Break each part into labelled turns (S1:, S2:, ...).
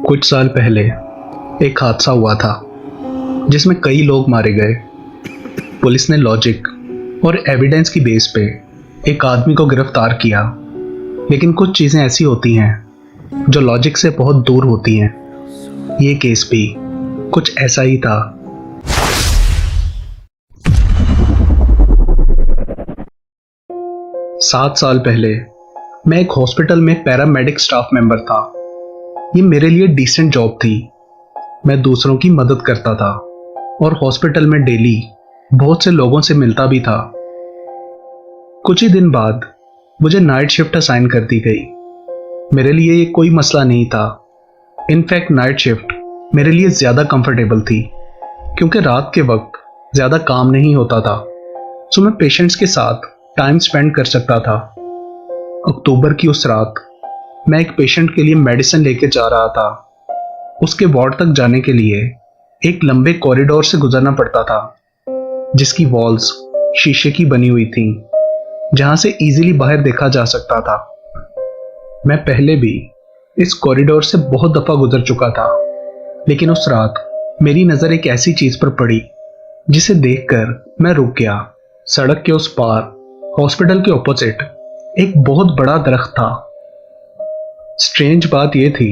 S1: कुछ साल पहले एक हादसा हुआ था जिसमें कई लोग मारे गए। पुलिस ने लॉजिक और एविडेंस की बेस पे एक आदमी को गिरफ्तार किया, लेकिन कुछ चीज़ें ऐसी होती हैं जो लॉजिक से बहुत दूर होती हैं। ये केस भी कुछ ऐसा ही था। सात साल पहले मैं एक हॉस्पिटल में पैरामेडिक स्टाफ मेंबर था। ये मेरे लिए डिसेंट जॉब थी। मैं दूसरों की मदद करता था और हॉस्पिटल में डेली बहुत से लोगों से मिलता भी था। कुछ ही दिन बाद मुझे नाइट शिफ्ट असाइन कर दी गई। मेरे लिए ये कोई मसला नहीं था। इनफैक्ट नाइट शिफ्ट मेरे लिए ज़्यादा कंफर्टेबल थी क्योंकि रात के वक्त ज़्यादा काम नहीं होता था, सो मैं पेशेंट्स के साथ टाइम स्पेंड कर सकता था। अक्टूबर की उस रात मैं एक पेशेंट के लिए मेडिसिन लेके जा रहा था। उसके वार्ड तक जाने के लिए एक लंबे कॉरिडोर से गुजरना पड़ता था जिसकी वॉल्स शीशे की बनी हुई थी, जहां से इजीली बाहर देखा जा सकता था। मैं पहले भी इस कॉरिडोर से बहुत दफा गुजर चुका था, लेकिन उस रात मेरी नजर एक ऐसी चीज पर पड़ी जिसे देखकर मैं रुक गया। सड़क के उस पार हॉस्पिटल के ऑपोजिट एक बहुत बड़ा दरख्त था। स्ट्रेंज बात यह थी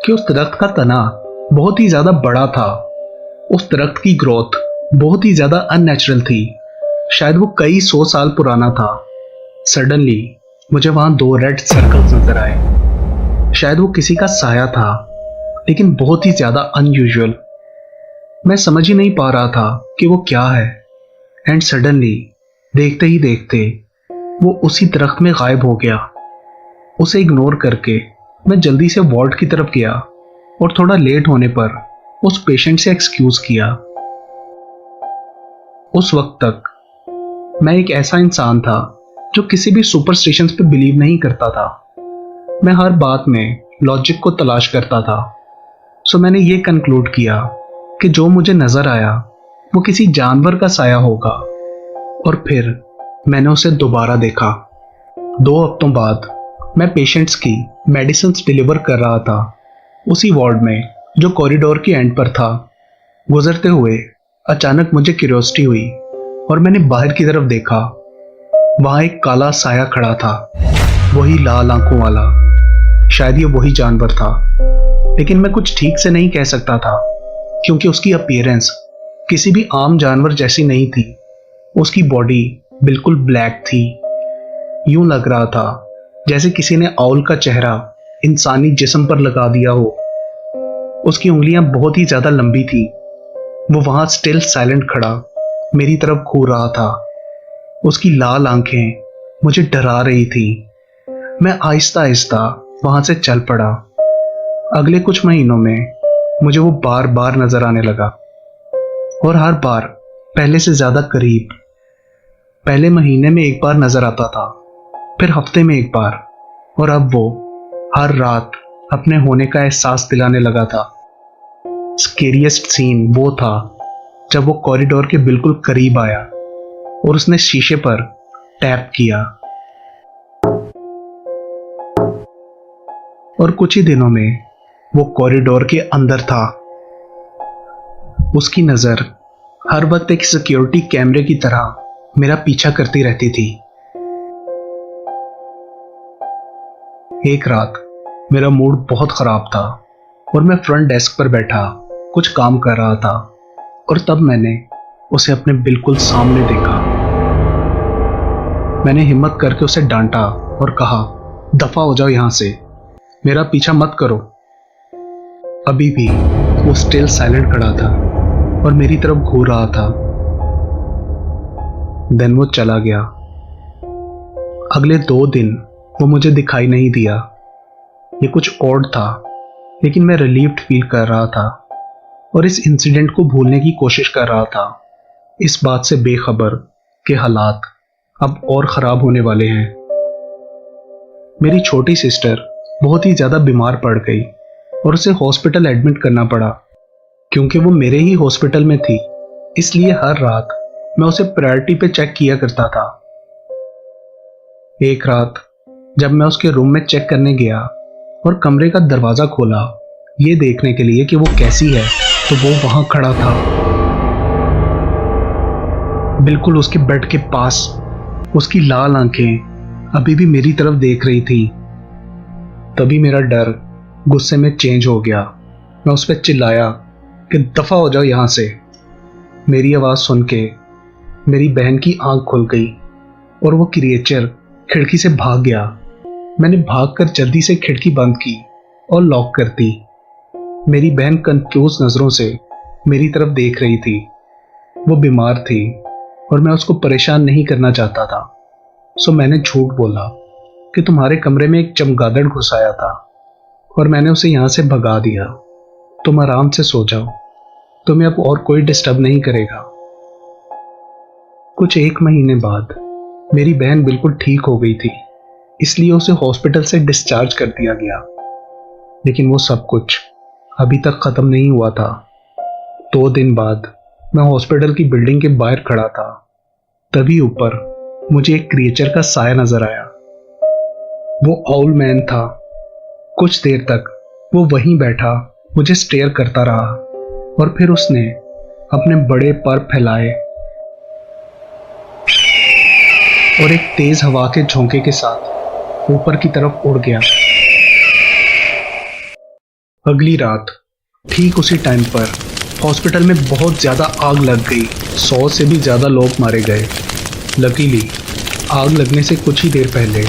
S1: कि उस दरख्त का तना बहुत ही ज्यादा बड़ा था। उस दरख्त की ग्रोथ बहुत ही ज्यादा अननेचुरल थी। शायद वो कई 100 साल पुराना था। सडनली मुझे वहां 2 रेड सर्कल्स नजर आए। शायद वो किसी का साया था, लेकिन बहुत ही ज्यादा अनयूजुअल। मैं समझ ही नहीं पा रहा था कि वो क्या है। एंड सडनली देखते ही देखते वो उसी दरख्त में गायब हो गया। उसे इग्नोर करके मैं जल्दी से वार्ड की तरफ गया और थोड़ा लेट होने पर उस पेशेंट से एक्सक्यूज किया। उस वक्त तक मैं एक ऐसा इंसान था जो किसी भी सुपरस्टिशंस पे बिलीव नहीं करता था। मैं हर बात में लॉजिक को तलाश करता था। सो मैंने ये कंक्लूड किया कि जो मुझे नजर आया वो किसी जानवर का साया होगा। और फिर मैंने उसे दोबारा देखा। 2 हफ्तों बाद मैं पेशेंट्स की मेडिसिन डिलीवर कर रहा था, उसी वार्ड में जो कॉरिडोर के एंड पर था। गुजरते हुए अचानक मुझे क्यूरियोसिटी हुई और मैंने बाहर की तरफ देखा। वहां एक काला साया खड़ा था, वही लाल आंखों वाला। शायद ये वही जानवर था, लेकिन मैं कुछ ठीक से नहीं कह सकता था क्योंकि उसकी अपीयरेंस किसी भी आम जानवर जैसी नहीं थी। उसकी बॉडी बिल्कुल ब्लैक थी। यूं लग रहा था जैसे किसी ने आउल का चेहरा इंसानी जिस्म पर लगा दिया हो। उसकी उंगलियां बहुत ही ज्यादा लंबी थी। वो वहां स्टिल साइलेंट खड़ा मेरी तरफ घूर रहा था। उसकी लाल आंखें मुझे डरा रही थी। मैं आहिस्ता आहिस्ता वहां से चल पड़ा। अगले कुछ महीनों में मुझे वो बार बार नजर आने लगा, और हर बार पहले से ज्यादा करीब। पहले महीने में एक बार नजर आता था, फिर हफ्ते में एक बार, और अब वो हर रात अपने होने का एहसास दिलाने लगा था। स्केरियस्ट सीन वो था जब वो कॉरिडोर के बिल्कुल करीब आया और उसने शीशे पर टैप किया। और कुछ ही दिनों में वो कॉरिडोर के अंदर था। उसकी नजर हर वक्त एक सिक्योरिटी कैमरे की तरह मेरा पीछा करती रहती थी। एक रात मेरा मूड बहुत खराब था और मैं फ्रंट डेस्क पर बैठा कुछ काम कर रहा था, और तब मैंने उसे अपने बिल्कुल सामने देखा। मैंने हिम्मत करके उसे डांटा और कहा, दफा हो जाओ यहां से, मेरा पीछा मत करो। अभी भी वो स्टिल साइलेंट खड़ा था और मेरी तरफ घूर रहा था। देन वो चला गया। अगले 2 दिन वो मुझे दिखाई नहीं दिया। ये कुछ ऑड था, लेकिन मैं रिलीव्ड फील कर रहा था और इस इंसिडेंट को भूलने की कोशिश कर रहा था, इस बात से बेखबर कि हालात अब और खराब होने वाले हैं। मेरी छोटी सिस्टर बहुत ही ज्यादा बीमार पड़ गई और उसे हॉस्पिटल एडमिट करना पड़ा। क्योंकि वो मेरे ही हॉस्पिटल में थी, इसलिए हर रात मैं उसे प्रायोरिटी पे चेक किया करता था। एक रात जब मैं उसके रूम में चेक करने गया और कमरे का दरवाजा खोला, ये देखने के लिए कि वो कैसी है, तो वो वहां खड़ा था, बिल्कुल उसके बेड के पास। उसकी लाल आंखें अभी भी मेरी तरफ देख रही थी। तभी मेरा डर गुस्से में चेंज हो गया। मैं उस पर चिल्लाया कि दफा हो जाओ यहां से। मेरी आवाज सुन के मेरी बहन की आंख खुल गई और वो क्रिएचर खिड़की से भाग गया। मैंने भागकर जल्दी से खिड़की बंद की और लॉक कर दी। मेरी बहन कंफ्यूज नजरों से मेरी तरफ देख रही थी। वो बीमार थी और मैं उसको परेशान नहीं करना चाहता था, सो मैंने झूठ बोला कि तुम्हारे कमरे में एक चमगादड़ घुस आया था और मैंने उसे यहां से भगा दिया। तुम आराम से सो जाओ, तुम्हें अब और कोई डिस्टर्ब नहीं करेगा। कुछ 1 महीने बाद मेरी बहन बिल्कुल ठीक हो गई थी, इसलिए उसे हॉस्पिटल से डिस्चार्ज कर दिया गया। लेकिन वो सब कुछ अभी तक खत्म नहीं हुआ था। 2 दिन बाद मैं हॉस्पिटल की बिल्डिंग के बाहर खड़ा था। तभी ऊपर मुझे एक क्रिएचर का साया नजर आया। वो आउल मैन था। कुछ देर तक वो वहीं बैठा मुझे स्टेयर करता रहा और फिर उसने अपने बड़े पर फैलाए और एक तेज हवा के झोंके के साथ ऊपर की तरफ उड़ गया। अगली रात ठीक उसी टाइम पर हॉस्पिटल में बहुत ज्यादा आग लग गई। 100 से भी ज्यादा लोग मारे गए। लकीली आग लगने से कुछ ही देर पहले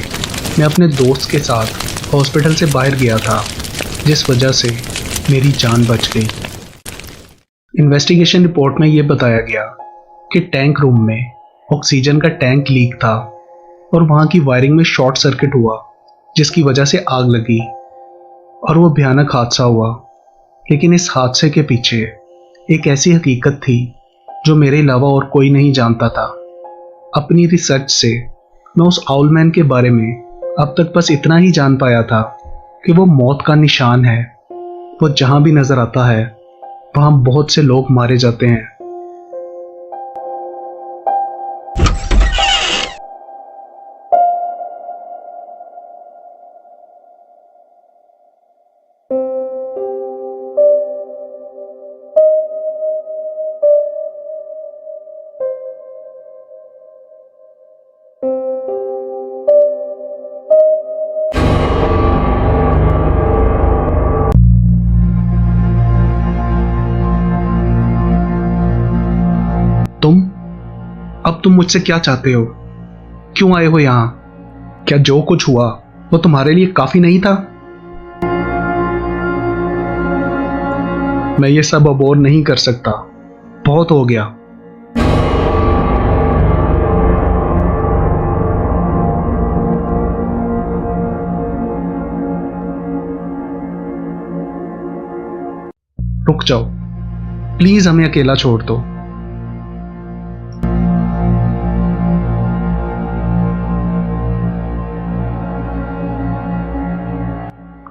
S1: मैं अपने दोस्त के साथ हॉस्पिटल से बाहर गया था, जिस वजह से मेरी जान बच गई। इन्वेस्टिगेशन रिपोर्ट में यह बताया गया कि टैंक रूम में ऑक्सीजन का टैंक लीक था और वहां की वायरिंग में शॉर्ट सर्किट हुआ, जिसकी वजह से आग लगी और वो भयानक हादसा हुआ। लेकिन इस हादसे के पीछे एक ऐसी हकीकत थी जो मेरे अलावा और कोई नहीं जानता था। अपनी रिसर्च से मैं उस आउलमैन के बारे में अब तक बस इतना ही जान पाया था कि वो मौत का निशान है। वो जहां भी नजर आता है वहां बहुत से लोग मारे जाते हैं। अब तुम मुझसे क्या चाहते हो? क्यों आए हो यहां? क्या जो कुछ हुआ वो तुम्हारे लिए काफी नहीं था? मैं ये सब अब और नहीं कर सकता। बहुत हो गया। रुक जाओ, प्लीज हमें अकेला छोड़ दो।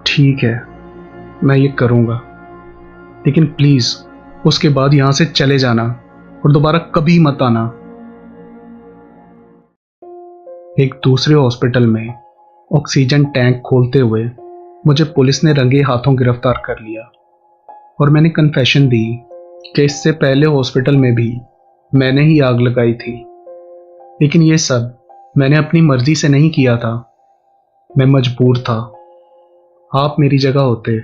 S1: ठीक है, मैं ये करूंगा, लेकिन प्लीज उसके बाद यहां से चले जाना और दोबारा कभी मत आना। एक दूसरे हॉस्पिटल में ऑक्सीजन टैंक खोलते हुए मुझे पुलिस ने रंगे हाथों गिरफ्तार कर लिया और मैंने कन्फेशन दी कि इससे पहले हॉस्पिटल में भी मैंने ही आग लगाई थी। लेकिन ये सब मैंने अपनी मर्जी से नहीं किया था, मैं मजबूर था। आप मेरी जगह होते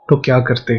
S1: तो क्या करते?